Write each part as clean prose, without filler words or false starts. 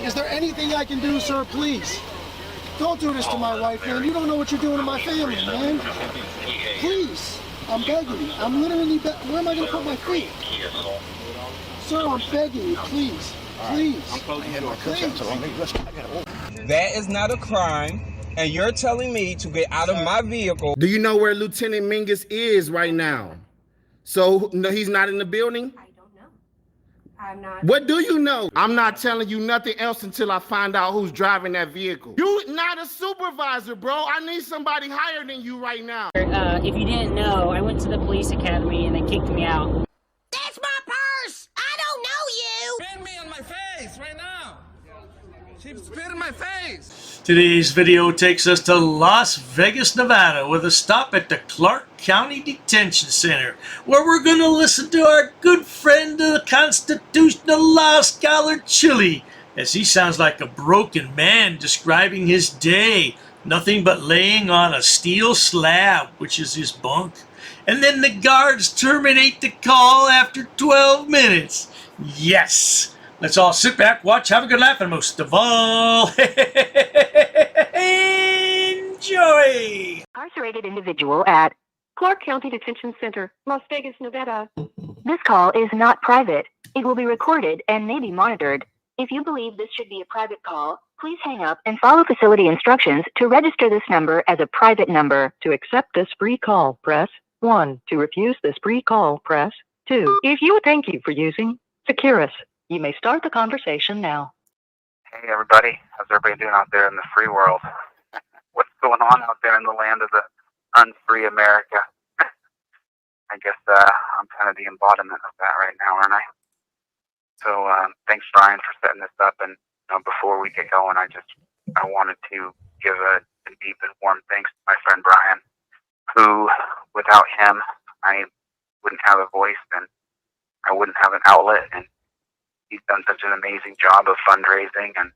Is there anything I can do, sir? Please. Don't do this to my wife, man. You don't know what you're doing to my family, man. Please. I'm begging you. I'm literally where am I going to put my feet? Sir, I'm begging you. Please. Please. Please. That is not a crime, and you're telling me to get out of my vehicle. Do you know where Lieutenant Mingus is right now? So, no, he's not in the building? I don't know. I'm not. What do you know? I'm not telling you nothing else until I find out who's driving that vehicle. You not a supervisor, bro. I need somebody higher than you right now. If you didn't know, I went to the police academy and they kicked me out. That's my purse! I don't know you! Spit me on my face right now. She spit in my face. Today's video takes us to Las Vegas, Nevada, with a stop at the Clark County Detention Center, where we're going to listen to our good friend, the constitutional law scholar Chille, as he sounds like a broken man describing his day. Nothing but laying on a steel slab, which is his bunk. And then the guards terminate the call after 12 minutes. Yes! Let's all sit back, watch, have a good laugh, and most of all, enjoy! Incarcerated individual at Clark County Detention Center, Las Vegas, Nevada. This call is not private. It will be recorded and may be monitored. If you believe this should be a private call, please hang up and follow facility instructions to register this number as a private number. To accept this free call, press 1. To refuse this free call, press 2. If you thank you for using Securus, you may start the conversation now. Hey everybody, how's everybody doing out there in the free world? What's going on out there in the land of the unfree America? I guess I'm kind of the embodiment of that right now, aren't I? So thanks Brian for setting this up, and before we get going, I wanted to give a deep and warm thanks to my friend Brian, who without him I wouldn't have a voice and I wouldn't have an outlet, and he's done such an amazing job of fundraising, and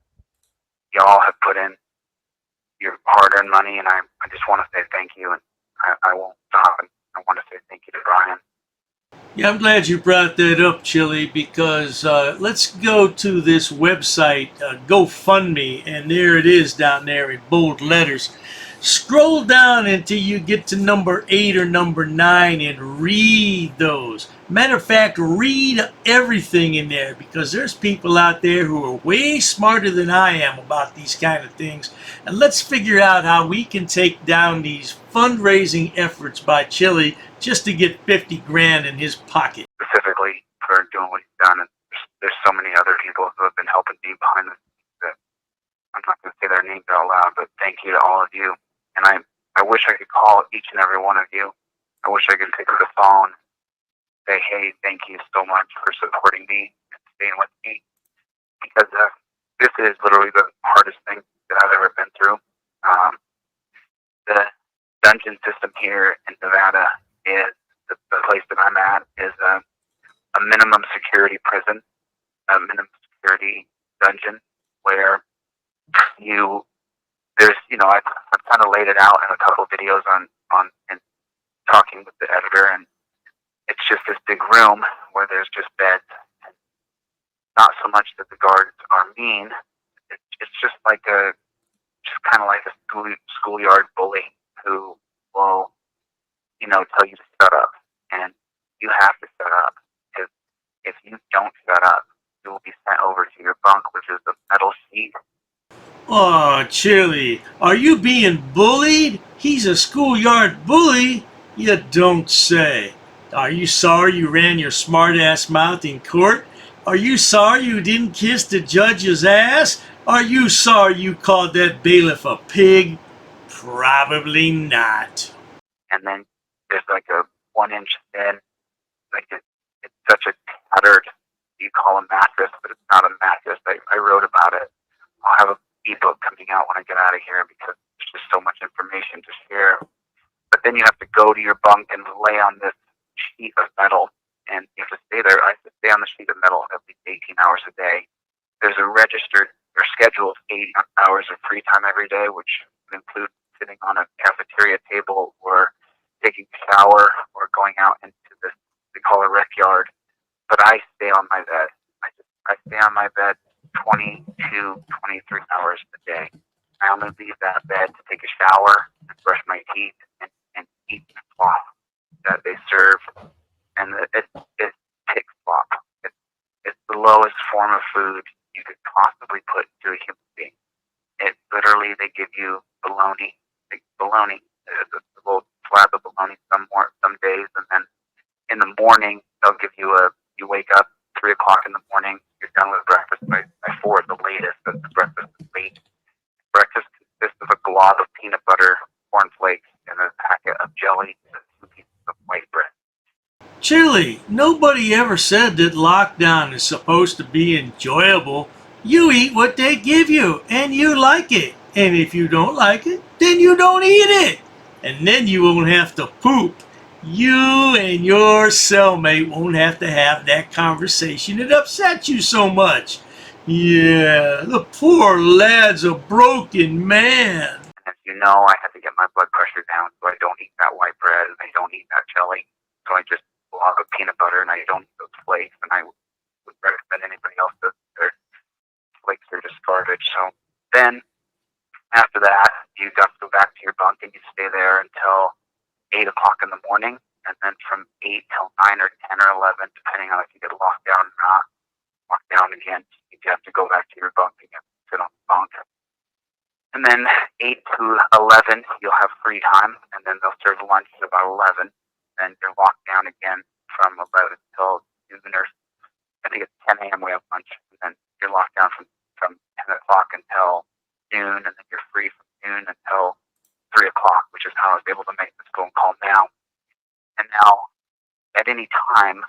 y'all have put in your hard-earned money, and I just want to say thank you, and I won't stop, and I want to say thank you to Brian. Yeah, I'm glad you brought that up, Chille, because let's go to this website, GoFundMe, and there it is down there in bold letters. Scroll down until you get to number 8 or number 9 and read those. Matter of fact, read everything in there, because there's people out there who are way smarter than I am about these kind of things. And let's figure out how we can take down these fundraising efforts by Chille just to get 50 grand in his pocket. Specifically for doing what he's done, and there's so many other people who have been helping me behind the scenes that I'm not going to say their names out loud, but thank you to all of you. And I wish I could call each and every one of you. I wish I could pick up the phone, say, hey, thank you so much for supporting me and staying with me, because this is literally the hardest thing that I've ever been through. The dungeon system here in Nevada is the place that I'm at is a minimum security prison, a minimum security dungeon where I've kind of laid it out in a couple of videos on talking with the editor, and it's just this big room where there's just beds. Not so much that the guards are mean. It's just kind of like a schoolyard bully who will, tell you to shut up, and you have to shut up. If you don't shut up, you will be sent over to your bunk, which is the metal sheet. Oh, Chille, are you being bullied? He's a schoolyard bully? You don't say. Are you sorry you ran your smart-ass mouth in court? Are you sorry you didn't kiss the judge's ass? Are you sorry you called that bailiff a pig? Probably not. And then there's like a 1-inch thin, it's such a tattered, you call a mattress, but it's not a mattress. I wrote about it. I'll have a ebook coming out when I get out of here, because there's just so much information to share. But then you have to go to your bunk and lay on this sheet of metal, and you have to stay there. I have to stay on the sheet of metal at least 18 hours a day. There's a registered or scheduled 8 hours of free time every day, which would include sitting on a cafeteria table or taking a shower or going out into this we call a rec yard. But I stay on my bed. I stay on my bed 22 form of food you could possibly put into a human being. It literally, they give you bologna, a little slab of bologna some days, and then in the morning they'll give you you wake up 3 o'clock in the morning, you're done with breakfast by 4 at the latest, but the breakfast is late. Breakfast consists of a glob of peanut butter, cornflakes, and a packet of jelly and 2 pieces of white bread. Chille, nobody ever said that lockdown is supposed to be enjoyable. You eat what they give you, and you like it. And if you don't like it, then you don't eat it. And then you won't have to poop. You and your cellmate won't have to have that conversation that upsets you so much. Yeah, the poor lad's a broken man. As you know, I had to get my blood pressure down, so I don't eat that white bread, and I don't eat that jelly. So I just blob of peanut butter, and I don't eat those flakes, and I would recommend anybody else that their flakes are just garbage. So then, after that, you got to go back to your bunk, and you stay there until 8 o'clock in the morning, and then from 8 till 9 or 10 or 11, depending on if you get locked down or not, locked down again, you have to go back to your bunk again, sit on the bunk. And then 8 to 11, you'll have free time, and then they'll serve lunch at about 11. Then you're locked down again from 11 till noon, or I think it's 10 a.m. we have lunch, and then you're locked down from 10 o'clock until noon, and then you're free from noon until 3 o'clock, which is how I was able to make this phone call now. And now, at any time,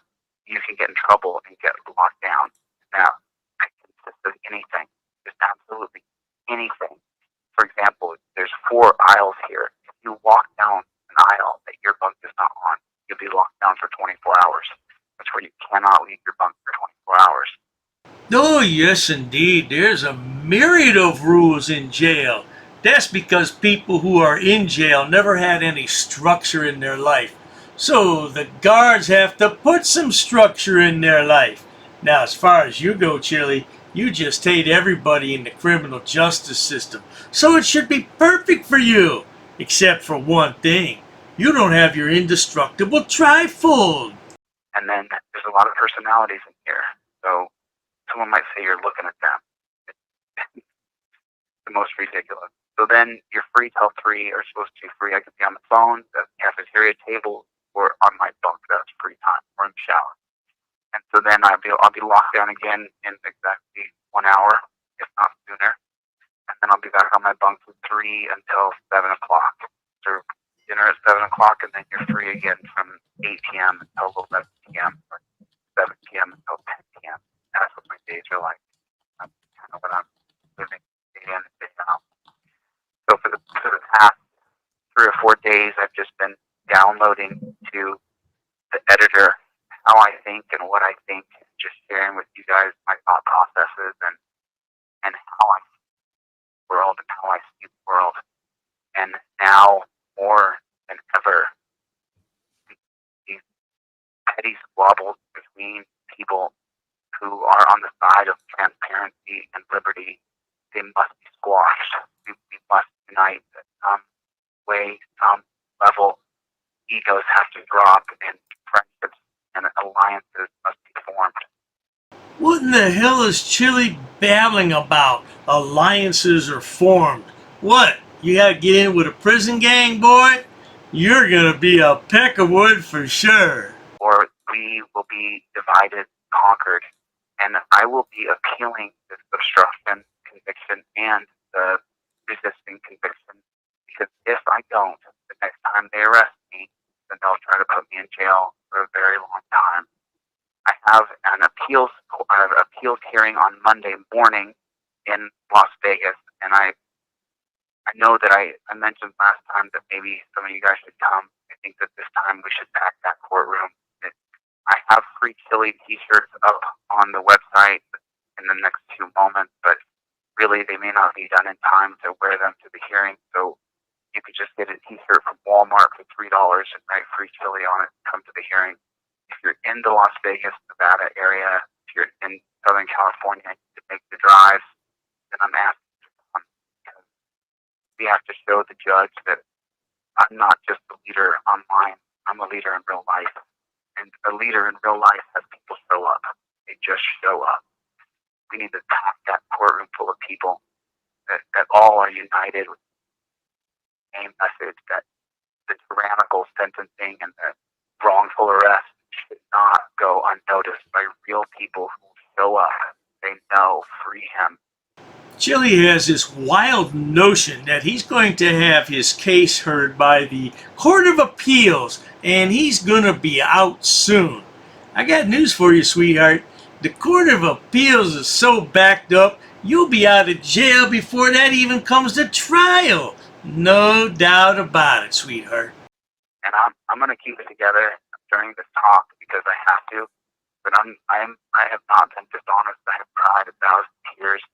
you can get in trouble and get locked down. Now, it consists of anything, just absolutely anything. For example, there's 4 aisles here. If you walk down an aisle that your bunk is not on, you'll be locked down for 24 hours. That's where you cannot leave your bunk for 24 hours. Oh, yes, indeed. There's a myriad of rules in jail. That's because people who are in jail never had any structure in their life. So the guards have to put some structure in their life. Now, as far as you go, Chille, you just hate everybody in the criminal justice system. So it should be perfect for you. Except for one thing. You don't have your indestructible trifold. And then there's a lot of personalities in here. So someone might say you're looking at them. It's the most ridiculous. So then you're free till 3, or supposed to be free. I could be on the phone, the cafeteria table, or on my bunk. That's free time, or in the shower. And so then I'll be locked down again in exactly 1 hour, if not sooner. And then I'll be back on my bunk from 3 until 7 o'clock. So dinner at 7 o'clock, and then you're free again from 8 p.m. until 11 p.m. or 7 p.m. until 10 p.m. That's what my days are like. That's kind of what I'm living day in and day out. So for the past 3 or 4 days, I've just been downloading to the editor how I think and what I think, just sharing with you guys my thought processes and how I see the world and how I see the world. And now, more than ever, these petty squabbles between people who are on the side of transparency and liberty, they must be squashed. We must unite at some way, some level. Egos have to drop, and friendships and alliances must be formed. What in the hell is Chille babbling about? Alliances are formed. What? You gotta get in with a prison gang, boy? You're gonna be a peck of wood for sure. Or we will be divided, conquered, and I will be appealing this obstruction conviction and the resisting conviction, because if I don't, the next time they arrest me, then they'll try to put me in jail for a very long time. I have an appeals hearing on Monday morning in Las Vegas, and I know that I mentioned last time that maybe some of you guys should come. I think that this time we should pack that courtroom. I have free Chille t-shirts up on the website in the next 2 moments, but really they may not be done in time to wear them to the hearing. So you could just get a t-shirt from Walmart for $3 and write free Chille on it and come to the hearing. If you're in the Las Vegas, Nevada area, if you're in Southern California, to make the drive, then I'm asking you to come. Because we have to show the judge that I'm not just a leader online, I'm a leader in real life. And a leader in real life has people show up. They just show up. We need to pack that courtroom full of people that all are united with the same message that the tyrannical sentencing and the wrongful arrest should not go unnoticed by real people who show up. They know, free him. Chille has this wild notion that he's going to have his case heard by the Court of Appeals, and he's going to be out soon. I got news for you, sweetheart. The Court of Appeals is so backed up, you'll be out of jail before that even comes to trial. No doubt about it, sweetheart. And I'm going to keep it together during this talk because I have to. But I have not been dishonest. I have cried 1,000 tears.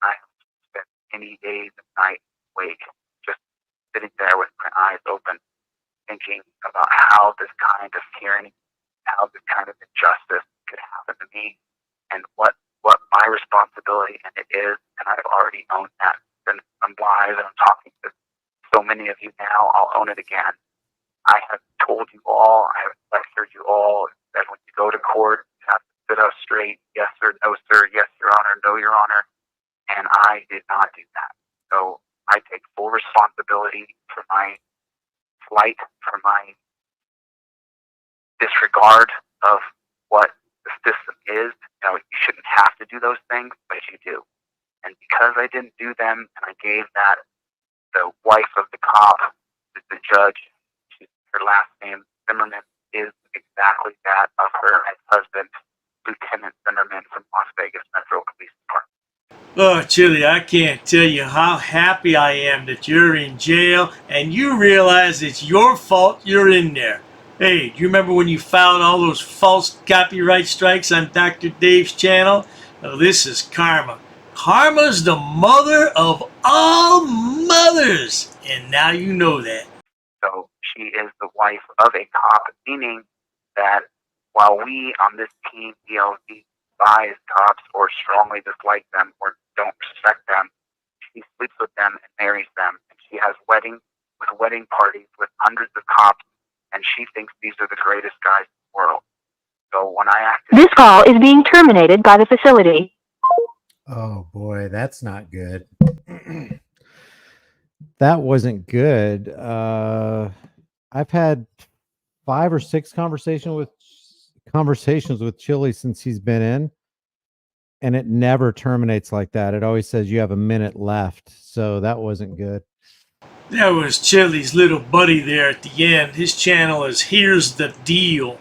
I have spent many days and nights awake, just sitting there with my eyes open, thinking about how this kind of tyranny, how this kind of injustice could happen to me, and what my responsibility and it is. And I've already owned that. And I'm live, and I'm talking to so many of you now. I'll own it again. I have told you all, I have lectured you all, that when you go to court, you have to sit up straight, yes sir, no sir, yes your honor, no your honor, and I did not do that. So I take full responsibility for my flight, for my disregard of what the system is. You know, you shouldn't have to do those things, but you do. And because I didn't do them, and I gave that, the wife of the cop, the judge, her last name, Zimmerman, is exactly that of her ex-husband, Lieutenant Zimmerman from Las Vegas Metro Police Department. Oh, Chille, I can't tell you how happy I am that you're in jail and you realize it's your fault you're in there. Hey, do you remember when you filed all those false copyright strikes on Dr. Dave's channel? Well, this is karma. Karma's the mother of all mothers, and now you know that. So she is the wife of a cop, meaning that while we on this team, DLZ, despise cops or strongly dislike them or don't respect them, she sleeps with them and marries them. And she has wedding parties with hundreds of cops, and she thinks these are the greatest guys in the world. So when I acted... This call is being terminated by the facility. Oh boy, that's not good. That wasn't good. I've had 5 or 6 conversations with Chille since he's been in, and it never terminates like that. It always says you have a minute left. So that wasn't good. That was Chille's little buddy there at the end. His channel is Here's the Deal.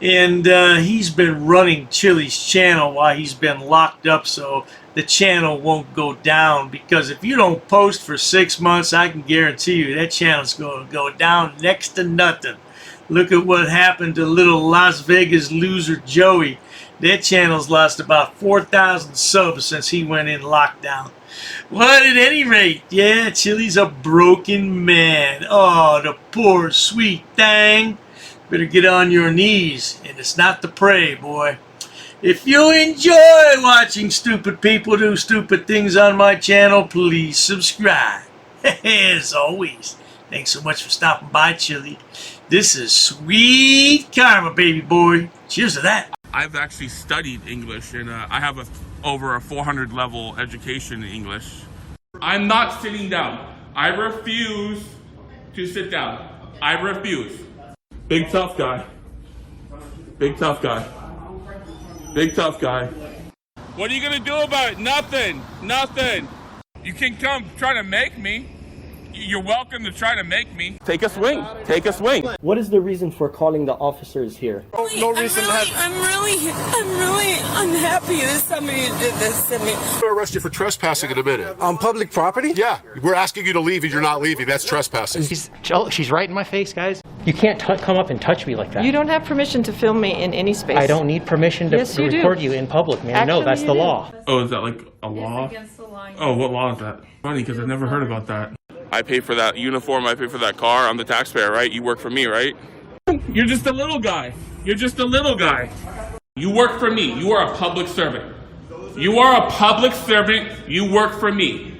And he's been running Chille's channel while he's been locked up, so the channel won't go down. Because if you don't post for 6 months, I can guarantee you that channel's going to go down next to nothing. Look at what happened to little Las Vegas loser Joey. That channel's lost about 4,000 subs since he went in lockdown. Well, at any rate, yeah, Chille's a broken man. Oh, the poor sweet thing. Better get on your knees, and it's not to pray, boy. If you enjoy watching stupid people do stupid things on my channel, please subscribe. As always, thanks so much for stopping by, Chille. This is sweet karma, baby boy. Cheers to that. I've actually studied English, and I have over a 400 level education in English. I'm not sitting down. I refuse to sit down. I refuse. Big tough guy. Big tough guy. Big tough guy. What are you gonna do about it? Nothing. Nothing. You can come try to make me. You're welcome to try to make me. Take a swing. Take a swing. What is the reason for calling the officers here? No reason to have... I'm really unhappy that somebody did this to me. We'll arrest you for trespassing in a minute. On public property? Yeah, we're asking you to leave and you're not leaving. That's trespassing. She's right in my face, guys. You can't come up and touch me like that. You don't have permission to film me in any space. I don't need permission to record you in public, man. Actually, no, that's the law. Oh, is that like a law? It's against the law. Oh, what law is that? Funny, because I've never heard about that. I pay for that uniform, I pay for that car, I'm the taxpayer, right? You work for me, right? You're just a little guy. You're just a little guy. You work for me. You are a public servant. You are a public servant. You work for me.